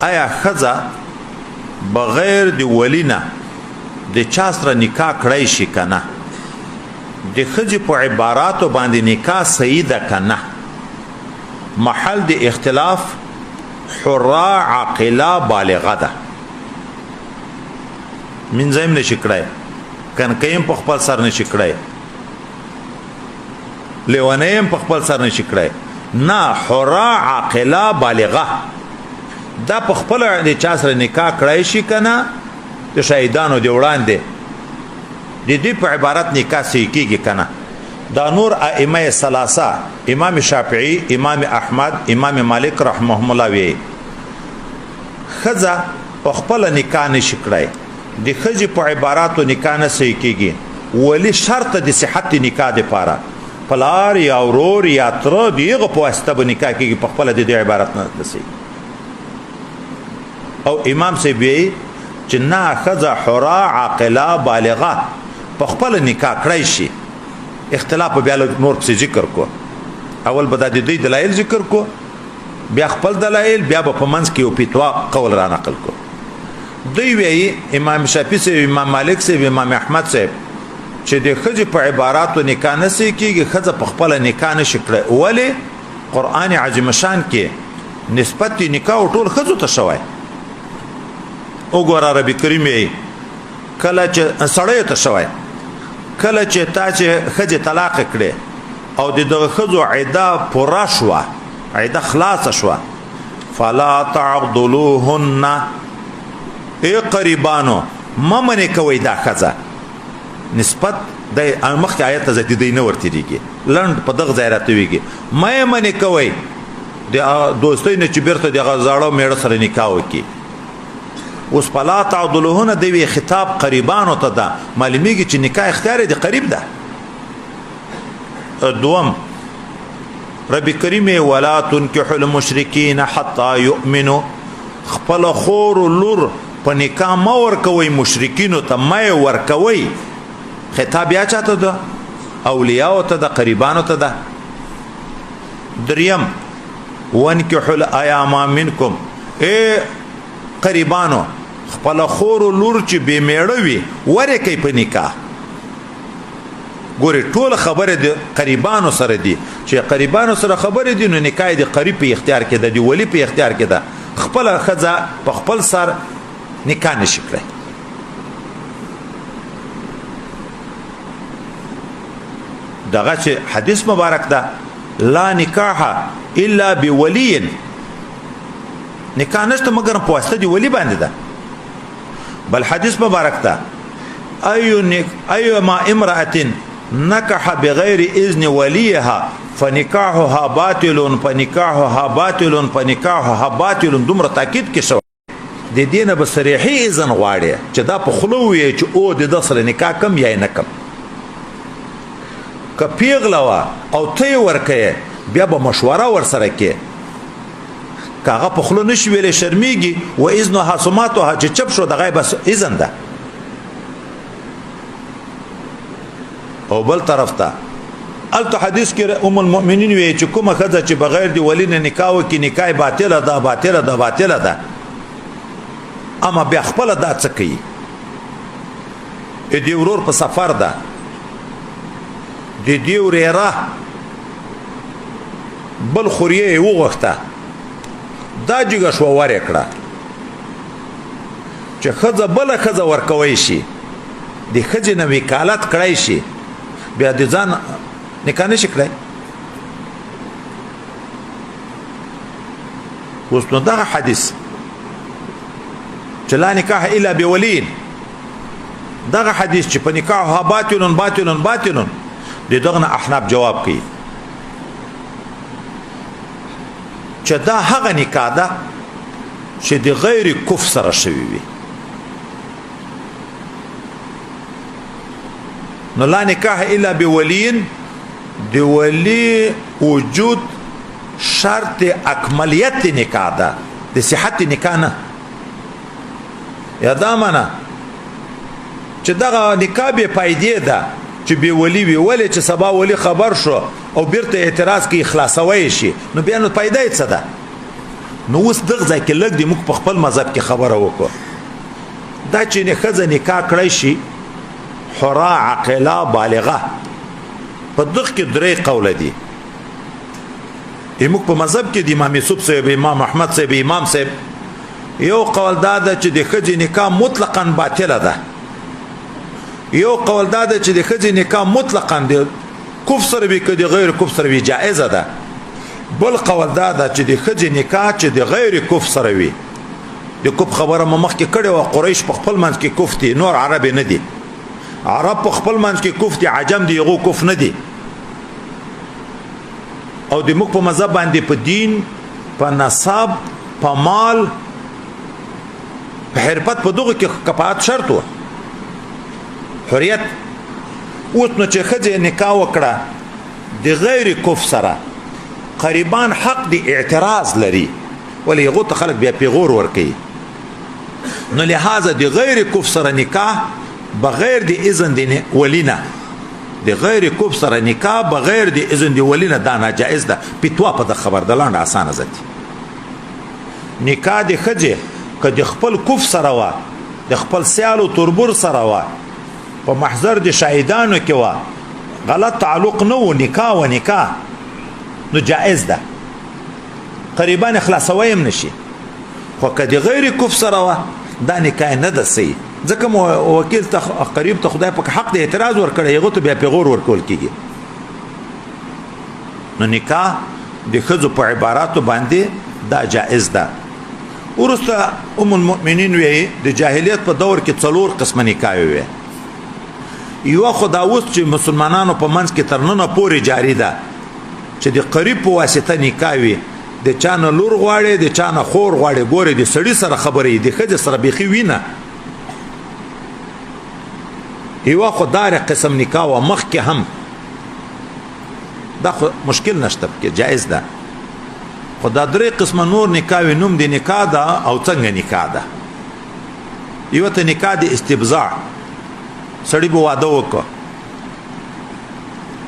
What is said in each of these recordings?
آیا خزا بغیر د ولینا د چا سره نکاح کړی شي کنه د خځې په عباراتو باندې نکاح صحیح ده کنه محل د اختلاف حرا عاقله بالغه ده من زم نشي کړای کنکیم په خپل سر نشي کړای لیوانیم په خپل سر نشي کړای نه حرا عاقله بالغه دا په خپل د چا سره نکاح کړای شي کنه د شهیدانو دی وړاندې د دې په عبارت نکاح صحیح کیږي کنه دا نور ائمه ثلاثه امام شافعي امام احمد امام مالک رحمهم الله وی خزا په خپل نکاح نشي کړای د خځې په عباراتو نکاح نه صحیح کیږي ولی شرط د صحت نکاح د پاره پلار یا ورور یا تر دیغه په واسطه به نکاح کیږي په خپل د عبارت نه صحیح او امام سی بی چې نه خزا حرا عاقله بالغه په خپل نکاح کړی شي اختلاف بیا نور څه ذکر کو اول به د دې دلایل ذکر کو بیا خپل دلایل بیا په منځ کې او پیتوا قول را نقل کو دوی وی امام شافعي سی امام مالک سی امام احمد سی چې د خځې په عباراتو نکاح نه سي کیږي خزه په خپل نکاح نه شکړي ولی قران عظیم شان کې نسبت نکاح ټول خځو ته شوی وګوره ربي کریم کله چې سړی ته شوی کله چې تا چې خځه طلاق کړي او د دغه خځو عده پوره شو عده خلاص شو فلا تعضلوهن ای قریبانو ممنه کوي دا خځه نسبت د مخکې آیت ته زیاتې نه ورته دیږي لند په دغه ځای راته ویږي مې منه کوي د دوستۍ نه چې بیرته د غزاړو میړه سره نکاح وکي اوس فلا تعضلوهن د وی خطاب قریبانو ته ده معلومیږي چې نکاح اختیار دی قریب ده دوم رب کریم ولا تنكحوا المشركين حتى يؤمنوا خپل خور لور په نکاح ما ور کوي مشرکین ته ما ور کوي خطاب یا چاته ده اولیاء ته ده قریبانو ته ده دریم وانكحوا الايام منكم اے قریبانو خپل خور لور چې به میړه وي ورې کوي په نکاح ګوري ټول خبره د قریبانو سره دي چې قریبانو سره خبره دي نو نکاح د قریب په اختیار کې ده دی ولی په اختیار کې ده خپل خزه په خپل سر نکاح نشي کړی دغه چې حدیث مبارک ده لا نکاح الا بولی نکاح نشته مگر په واسطه دی ولی باندې ده بل حدیث مبارک ده ايما امراه نكح بغیر اذن وليها فنکاحها باطل فنکاحها باطل فنکاحها باطل دومره تاکید کې شو د دینه به صریحي اذن غواړي چې دا په خلوی چې او د سره نکاح کم یا نه کم ک پیغلوا او ته ورکه بیا به مشوره ور سره کې کاغه په خلو نشي ویلې شرمېږي و اذنها سماتها چې چپ شو دغه بس اذن ده او بل طرف ته الته حدیث کې ام المؤمنین وی چې کومه خزه چې بغیر دی ولی نه نکاح وکي نکاح باطله ده باطله ده باطله ده اما بیا خپل دا څه کوي دې ورور په سفر ده دې ورېره بل خوريه وغوښته دا جګه شو واره کړه چې خزه بل خزه ورکوي شي د خزه نه وکالت کړای شي بیا د ځان نکاح نشي کړای اوس نو دا حدیث چې لا نکاح الا بولین دا حدیث چې په نکاح باطل باطل باطل دغه احناف جواب کوي چې دا هغه نکاح ده چې د غیر کفر سره شوی وي نو لا نکاح الا بولین دی ولی وجود شرط اکملیت نکاح ده د صحت نکاح نه یادا معنا چې دغه نکاح به پایدې ده چې به ولی وی ولې چې سبا ولی خبر شو او بیرته اعتراض کې اخلاصوي شي نو بیا نو پیدا یې څه ده نو اوس دغه ځای کې لږ د موږ په خپل مذهب کې خبره وکړو دا چې نه ښځه نکاح کړی شي حرا عاقله بالغه په دغه کې درې قوله دي موږ په مذهب کې د امام یوسف صاحب امام احمد صاحب امام صاحب یو قول دا ده چې د ښځې نکاح مطلقاً باطله ده یو قول دا ده چې د ښځې نکاح مطلقاً د کفر سره وي که د غیر کفر سره وي جائزه ده بل قول دا ده چې د ښځې نکاح چې د غیر کفر سره وي د کفر خبره مو مخکې کړې وه قریش په خپل منځ کې کفر دي نور عرب نه دي عرب په خپل منځ کې کفر دي عجم دي هغو کفر نه دي او د موږ په مذهب باندې په دین په نسب په مال په حرفت په دغه کې کفایت شرط و حریت اوس نو چې ښځې نکاح وکړه د غیر کفر سره قریبان حق د اعتراض لري ولې هغو ته خلک بیا پیغور ورکوي نو لحاظه د غیر کفر سره نکاح بغیر د اذن د ولینه د غیر کفر سره نکاح بغیر د اذن د ولینه دا ناجائز ده پیتوا په د خبر د لاندې اسانه ځتی نکاح د ښځې که د خپل کفر سره وه د خپل سیال او تربور سره وه په محضر د شاهدانو کې وه غلط تعلق نه و نکاح و نکاح نو جائز ده قریبان خلاصوی هم نشي خو که د غیر کفر سره وه دا نکاح نه ده صحیح ځکه وکیل ته قریب ته خدای پاک حق د اعتراض ورکړی هغو ته بیا پیغور ورکول کېږي نو نکاح د ښځو په عباراتو باندې دا جائز ده وروسته ام المؤمنین وی د جاهلیت په دور کې 4 قسمه نکاح وی یو خو دا اوس چې مسلمانانو په منځ کې تر ننه پورې جاری ده چې د قریب په واسطه نکاح وي د چا نه لور غواړي د چا نه خور غواړي ګوري د سړي سره خبرې د ښځې سره بیخي وینه یو خو دار قسم نکاح و مخکې هم دا خو مشکل نشته کې جائز ده خو دا 3 قسمه نور نکاح نوم د نکاح ده او څنګه نکاح ده یو ته نکاح د استبزاع سړی به واده وکړه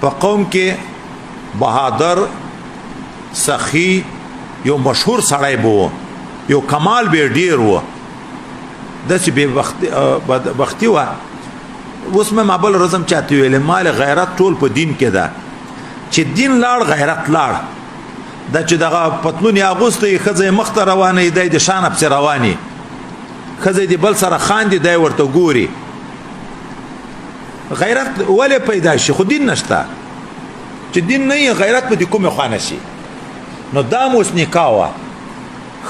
په قوم کې بهادر سخی یو مشهور سړی به یو کمال به ډیر و داسې بختي و اوس مې مابل رزم چاته ویل مال غیرت ټول په دین کې ده چې دین لاړ غیرت لاړ دا چې دغه پتلون اغوستې ښځې مخ ته روانې دی د شانه پسې روانې ښځې د بل سره خاندي دی ورته ګوري غیرت ولې پیدا شي خو دین نشته چې دین نه غیرت به د کومې خوا شي نو دا مو اوس نکاح وه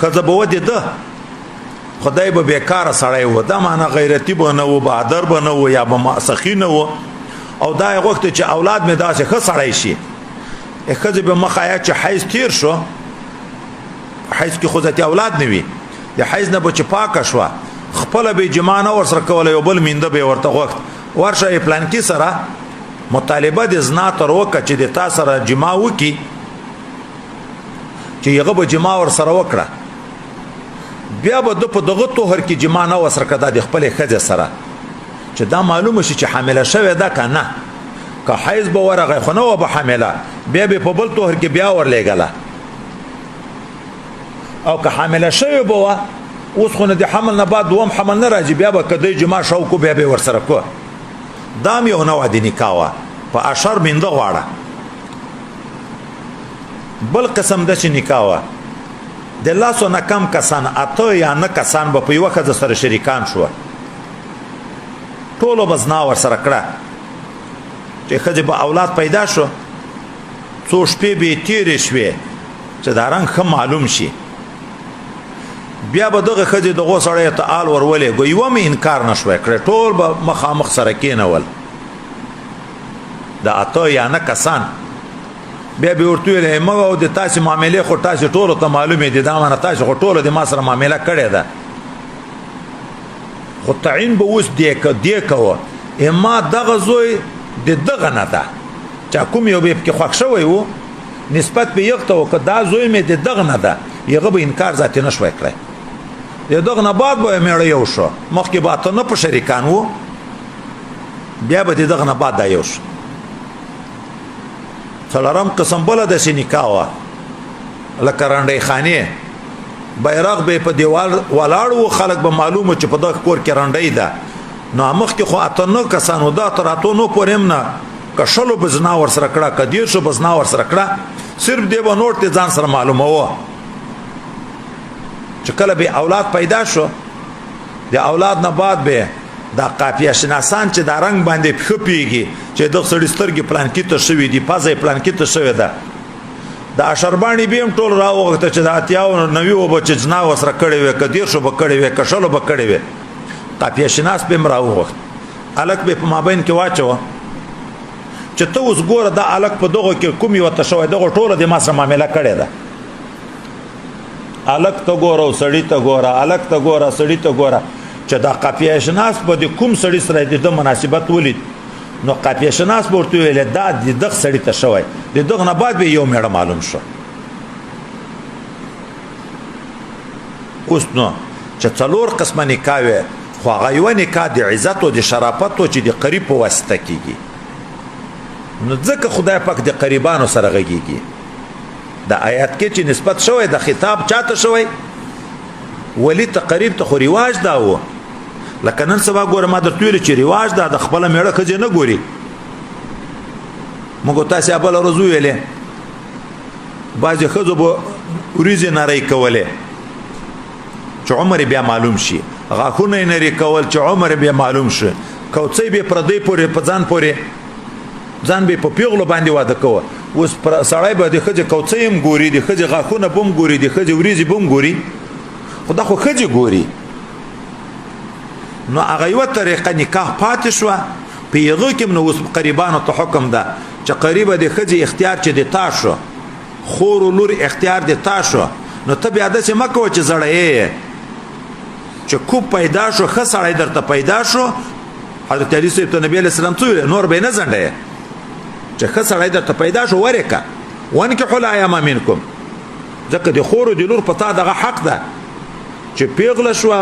ښځه به ودې ده خدای به بیکاره سړی و دا معنی غیرتی به نه و بهادر به نه و یا به سخي نه و او دا یې غوښتې چې اولاد مې داسې ښه سړی شي ښځې به مخ آیا چې حیض تیر شو حیض کې خو ذاتي اولاد نه وي د حیض نه به چې پاکه شوه خپله به یې جما نه ورسره کوله یو بل مینده به یې ورته غوښت ورشه یې پلانکي سره مطالبه د زنا تر وکړه چې د تا سره جما وکړي چې هغه به جما ورسره وکړه بیا به د په دغه طهر کې جما نه وسره کړه د خپلې ښځې سره چې دا معلومه شي چې حامله شوې ده که نه که حیض به ورغی خو نه وه به حامله بیا به په بل طهر کې بیا ورلېږله او که حامله شوې به وه اوس خو نه د حمل نه بعد دوم حمل نه راځي بیا به که دی جما شوکو بیا به یې ورسره کو دا هم یو نوع د نکاح وه په اشر مینده غواړه بل قسم داسې نکاح وه د لاسو نه کم کسان 8 یا 9 کسان به په یوه ښځه سره شریکان شوه ټولو به زنا ورسره کړه چې ښځې به اولاد پیدا شو څو شپې به یې تېرې شوې چې دا رنګ ښه معلوم شي بیا به دغه ښځې دغو سړیو ته آل ورولېږو یوه مې انکار نه شوی کړی ټول به مخامخ سره کېنول د 8 یا 9 کسان بیا به ورته ویل مګ او د تاسې معاملې خو تاسې ټولو ته معلومې دي دا معنه تاسې خو ټولو د ما سره معامله کړې ده خو تعین به اوس دې کوه اما دغه زوی د دغه نه ده چا کوم یو به پکې خوښ شوی و نسبت به یغ ته و که دا زوی مې د دغه نه ده هغه به انکار ذاتي نه شوی کړی د دغه نه بعد به یې میړه یو شو مخکې به 8 نه په شریکان و بیا به د دغه نه بعد دا یو شو څلورم قسم بله داسې نکاح وه لکه رنډۍ خانې بیرغ به په دیوال ولاړ و خلک به معلومه چې په دغه کور کې رنډۍ ده نو مخکې خو اتنو کسانو دا تر اتنو پورې هم نه کشلو بزنا ور سره کړه کدیر شو بزنا ور سره کړه صرف دی به نور ته ځان سره معلومه و چې کله به اولاد پیدا شو د اولاد نه بعد به دا قافیه شناسان چې دا رنگ باندې خپيږي چې د سړی سترګې پلان کې ته شوې دي پازې پلان کې ته شوې ده دا شربانی بیم ټول راوغته چې د اتیاو نوی و بچ جنا وسره کړي وي کدیر شو بکړي وي کشلو بکړي وي قافیه شناس بیم راوغت الک به په مابین کې واچو چې ته اوس ګوره دا الک په دغه کې کوم یو ته شوی دغه ټوله د ما سره معاملې کړي ده الک ته ګوره سړی ته ګوره الک ته ګوره سړی ته ګوره چې دا قافیه شناس په کوم سړی سره د مناسبت ولید نو قافیه شناس ورته ویل دا د دغه سړی ته شوی د دغه نه بعد به یو میړه معلوم شو اوس نو چې څلور قسمه نکاح وي خو هغه یو نکاح د عزت او د شرافت او چې د قریب په واسطه کیږي نو ځکه خدای پاک د قریبانو سره غږیږي د آیات کې چې نسبت شوی د خطاب چاته شوی ولی تقریب ته خو رواج دا و لکه نن سبا ګوره ما درته ویل چې رواج دا د خپل میړه خځه نه ګوري موږ تاسو بل ورځ ویلې بعضې ښځو به وریځې نری کولې چې عمر بیا معلوم شي غاښونه یې نری کول چې عمر بیا معلوم شي کوڅۍ به پردی پورې په ځان پورې ځان به په پیغلو باندې واده کوه اوس سړی به د ښځې کوڅۍ هم ګوري د ښځې غاښونه به هم ګوري د ښځې وریځې به هم ګوري خو دا خو ښځې ګوري نو هغه یوه طریقه نکاح پاتې شوه په هغه کې نو اوس قریبانو ته حکم ده چې قریبه د ښځې اختیار چې د تا شو خور و لور اختیار د تا شو نو ته بیا داسې مه کوه چې زړه یې چې کوب پیدا شو ښه سړی درته پیدا شو حضرت علي صاحب ته نبی علیه السلام څه ویل نور به یې نه ځنډوې چې ښه سړی درته پیدا شو ورې که وانکحوا الایام منکم ځکه د خور و د لور په تا دغه حق ده چې پیغله شوه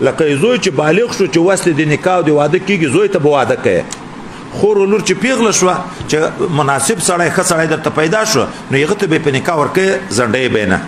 لکه زوی چې بالغ شو چې وسله د نکاح او د واده کېږي زوی ته به واده کوي خور و لور چې پیغله شوه چې مناسب سړی ښه سړی درته پیدا شو نو هغه ته به یې په نکاح ورکوې ځنډوې به یې نه